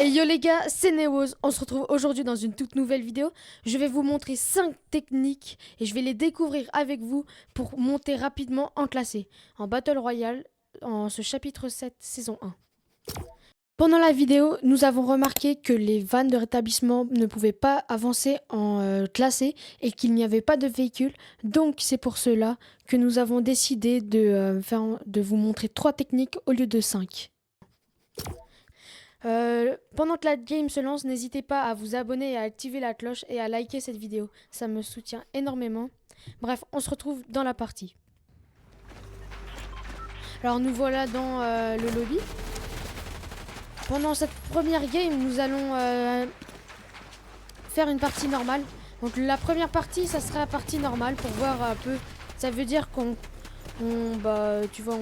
Et yo les gars, c'est Newoz. On se retrouve aujourd'hui dans une toute nouvelle vidéo. Je vais vous montrer 5 techniques et je vais les découvrir avec vous pour monter rapidement en classé, en Battle Royale, en ce chapitre 7, saison 1. Pendant la vidéo, nous avons remarqué que les vannes de rétablissement ne pouvaient pas avancer en classé et qu'il n'y avait pas de véhicule. Donc c'est pour cela que nous avons décidé de vous montrer 3 techniques au lieu de 5. Pendant que la game se lance, n'hésitez pas à vous abonner et à activer la cloche et à liker cette vidéo. Ça me soutient énormément. Bref, on se retrouve dans la partie. Alors nous voilà dans le lobby. Pendant cette première game, nous allons faire une partie normale. Donc la première partie, ça sera la partie normale pour voir un peu. Ça veut dire tu vois,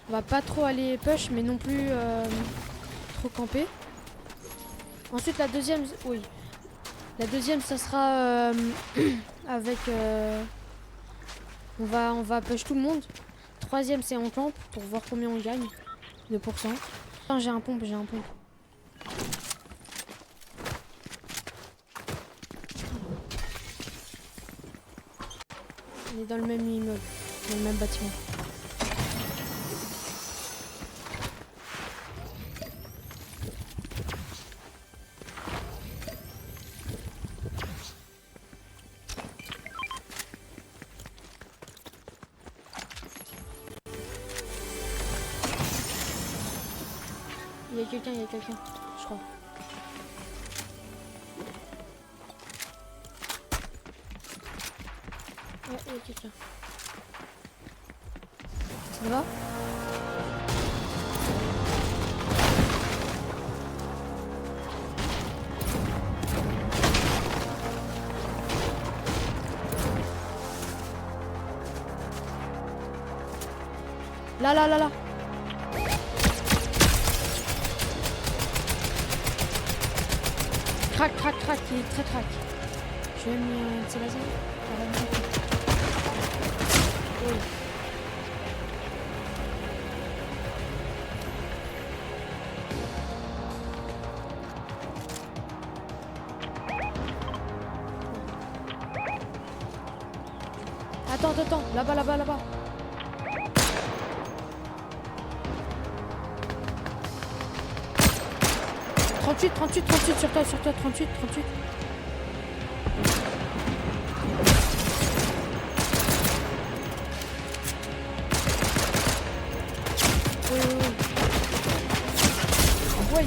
on va pas trop aller push, mais non plus trop camper. Ensuite, la deuxième, ça sera avec. On va push tout le monde. Troisième, c'est on campe pour voir combien on gagne de pourcent. Attends, j'ai un pompe. On est dans le même immeuble, dans le même bâtiment. Il y a quelqu'un, je crois. Ouais, il y a quelqu'un. Ça va? Là. Crac, il est très crac. Je vais me tirer ça. Oui. Attends, là-bas. 38 sur toi, 38. Oui. Oui.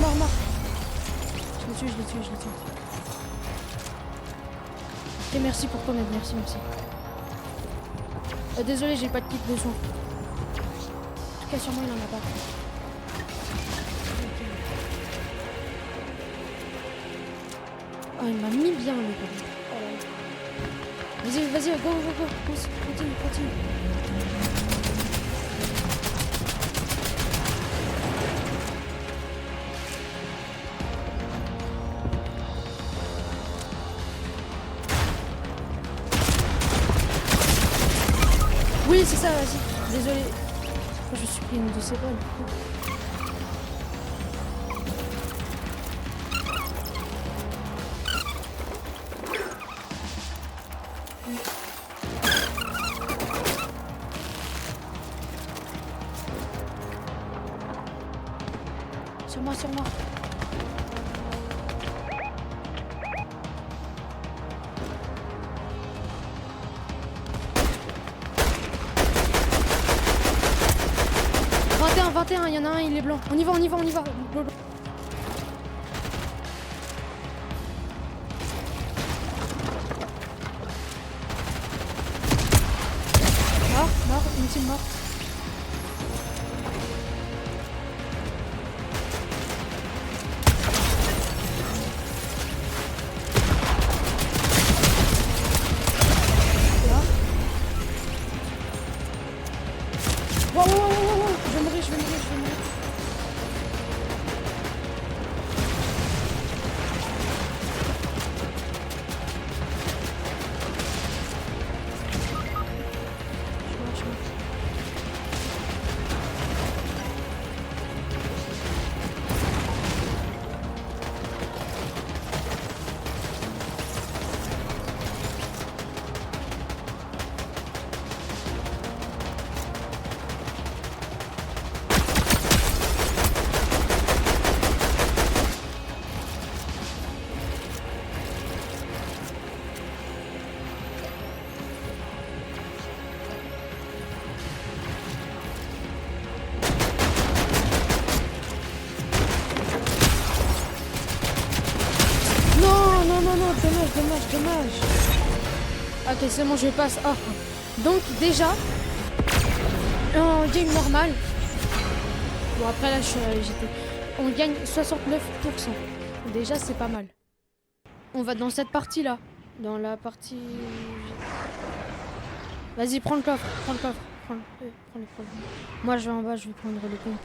Mort. Je l'ai tué. Ok, merci pour ton aide, merci. Désolé, j'ai pas de kit de son. En tout cas, sur moi, il en a pas. Oh, il m'a mis bien, le gars. Vas-y, go. Continue. Oui, c'est ça, vas-y. Désolé. Je me suis pris une de ces balles. Sur moi. Il y en a un, il est blanc. On y va. team mort. Là. Wow, wow, wow, wow, wow. Je vais mourir, je vais mourir, je vais mourir. Je meurs. Non, non, non, non, dommage, dommage, dommage. Ok, c'est bon, je passe. Oh. Donc, déjà, en game normal, bon, après là, on gagne 69%. Déjà, c'est pas mal. On va dans cette partie-là. Dans la partie... Vas-y, prends le coffre, prends le coffre. Prends-le. Moi, je vais en bas, je vais prendre le pompe.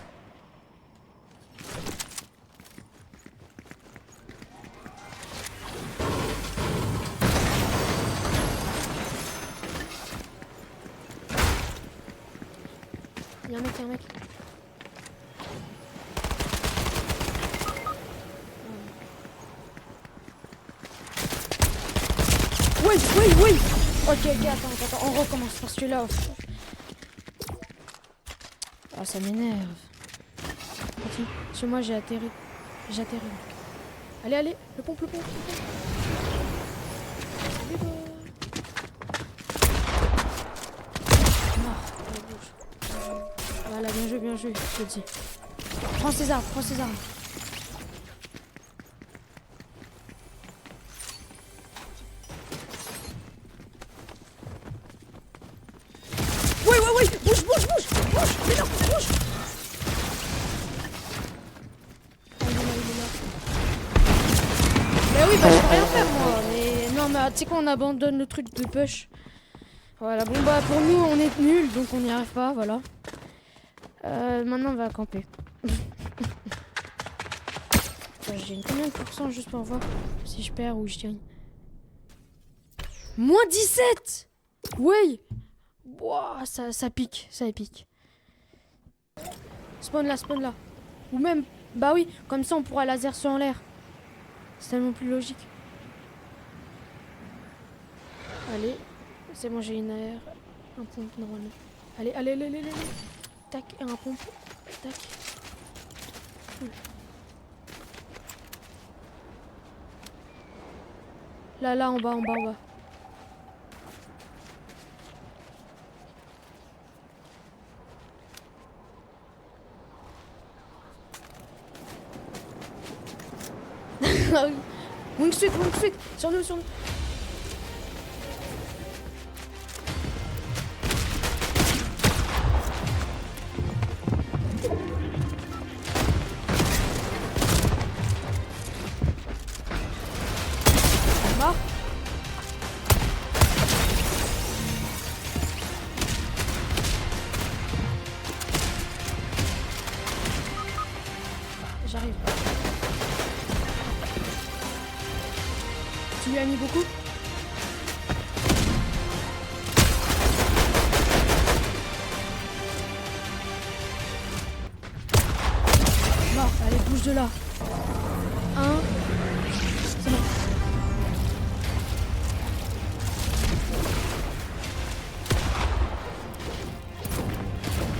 Il y a un mec. Oui. Ok, attends, on recommence parce que là... Ah, ça m'énerve. Continue. Chez moi, j'atterris. Allez, le pompe. Mort. Voilà, bien joué, je te dis. Prends ces armes. Oui, bouge, mais non, bouge. Ah, il est là. Mais oui, bah je peux rien faire moi, mais non, mais tu sais quoi, on abandonne le truc de push. Voilà, bon bah pour nous, on est nuls, donc on n'y arrive pas, voilà. Maintenant, on va camper. Je gagne combien de pourcents juste pour voir si je perds ou je gagne? Moins 17. Oui. Wow, ça pique. Spawn là. Ou même, bah oui, comme ça on pourra laser sur en l'air. C'est tellement plus logique. Allez, c'est bon, j'ai une air. Un pompe normalement. Allez. Tac, et un pompe. Tac. Cool. Là, en bas. Ah oui. Wingsuit. Sur nous. Mort. J'arrive. Tu lui as mis beaucoup? Mort, allez, bouge de là. C'est bon.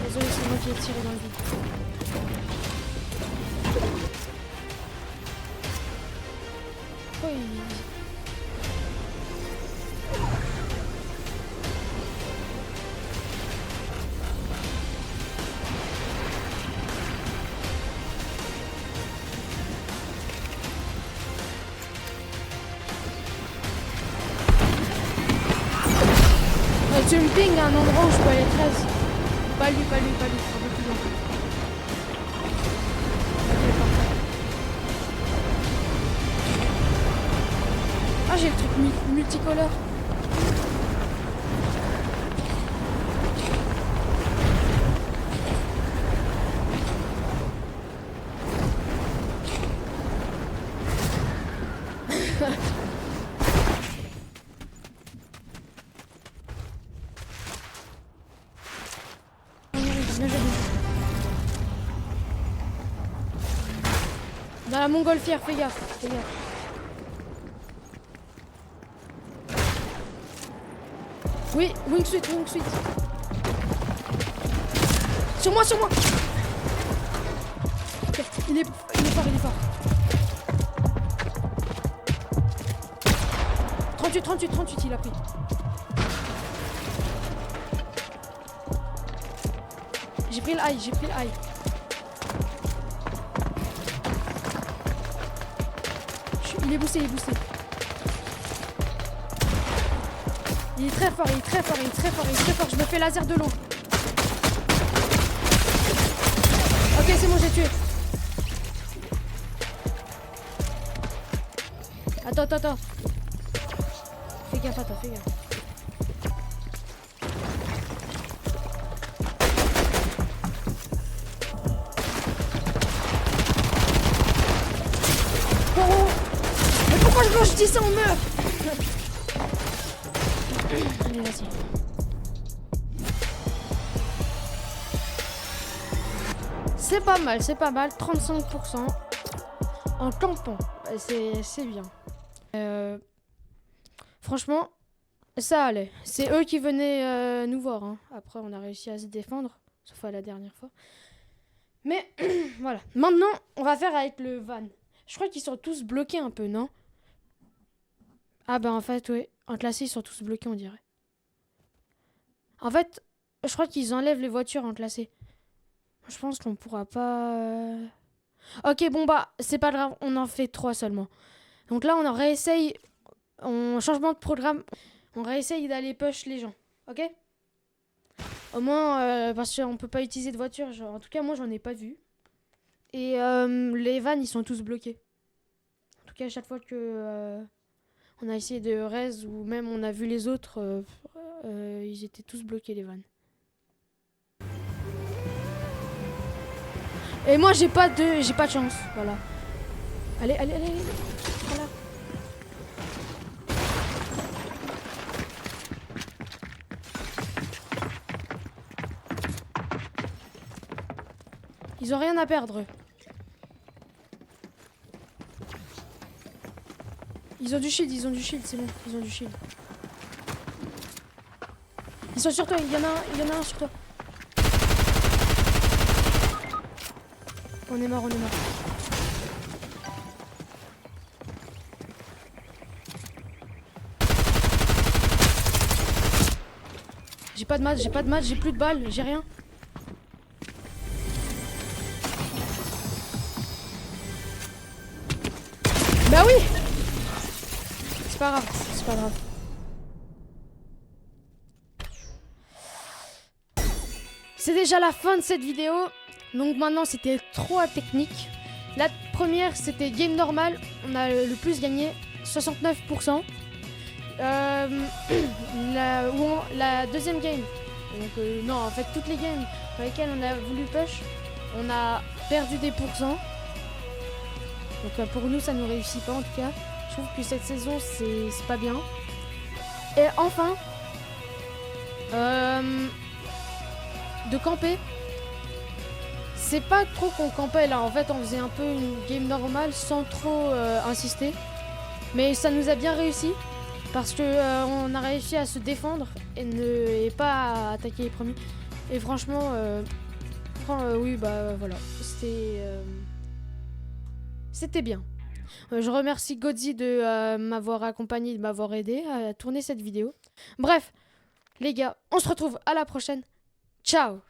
Désolé, c'est moi qui ai tiré dans le vide. Oui. Tu me ping à un endroit où je peux aller 13. Pas lui, pas lui, pas lui. Un peu plus loin. Ok, parfait. Ah, j'ai le truc multicolore. Dans la montgolfière, fais gaffe, fais gaffe. Oui, wingsuit, wingsuit. Sur moi, sur moi. Okay, il est fort, il est fort. 38, 38, 38, il a pris. J'ai pris le high, j'ai pris le high. Il est boosté, il est boosté. Il est très fort, il est très fort, il est très fort, il est très fort. Je me fais laser de l'eau. Ok, c'est bon, j'ai tué. Attends, attends, attends. Fais gaffe, attends, fais gaffe. Oh, mais pourquoi quand je dis ça, on meurt? Allez, vas-y. C'est pas mal, 35% en campant. C'est bien. Franchement, ça allait. C'est eux qui venaient nous voir. Hein. Après, on a réussi à se défendre, sauf à la dernière fois. Mais voilà. Maintenant, on va faire avec le van. Je crois qu'ils sont tous bloqués un peu, non? Ah bah en fait, oui. En classé, ils sont tous bloqués, on dirait. En fait, je crois qu'ils enlèvent les voitures en classé. Je pense qu'on pourra pas... Ok, bon bah, c'est pas grave, on en fait 3 seulement. Donc là, on en réessaye, changement de programme, on réessaye d'aller push les gens, ok? Au moins, parce qu'on peut pas utiliser de voiture, genre, en tout cas, moi, j'en ai pas vu. Et les vannes, ils sont tous bloqués. En tout cas, à chaque fois que on a essayé de raise ou même on a vu les autres, ils étaient tous bloqués, les vannes. Et moi j'ai pas de chance, voilà. Allez, allez, allez, allez. Voilà. Ils ont rien à perdre. Ils ont du shield, c'est bon, ils ont du shield. Ils sont sur toi, il y en a un sur toi. On est mort, on est mort. J'ai pas de match, j'ai plus de balles, j'ai rien. Bah oui! C'est pas grave, c'est pas grave. C'est déjà la fin de cette vidéo. Donc maintenant c'était 3 techniques. La première c'était game normal. On a le plus gagné, 69%. La deuxième game. Donc non, en fait toutes les games dans lesquelles on a voulu push, on a perdu des pourcents. Donc pour nous ça ne réussit pas en tout cas. Je trouve que cette saison c'est pas bien. Et enfin, de camper. C'est pas trop qu'on campait là, en fait on faisait un peu une game normale sans trop insister. Mais ça nous a bien réussi parce que on a réussi à se défendre et pas à attaquer les premiers. Et franchement, oui bah voilà, c'était bien. Je remercie Godzi de m'avoir accompagné, de m'avoir aidé à tourner cette vidéo. Bref, les gars, on se retrouve à la prochaine. Ciao!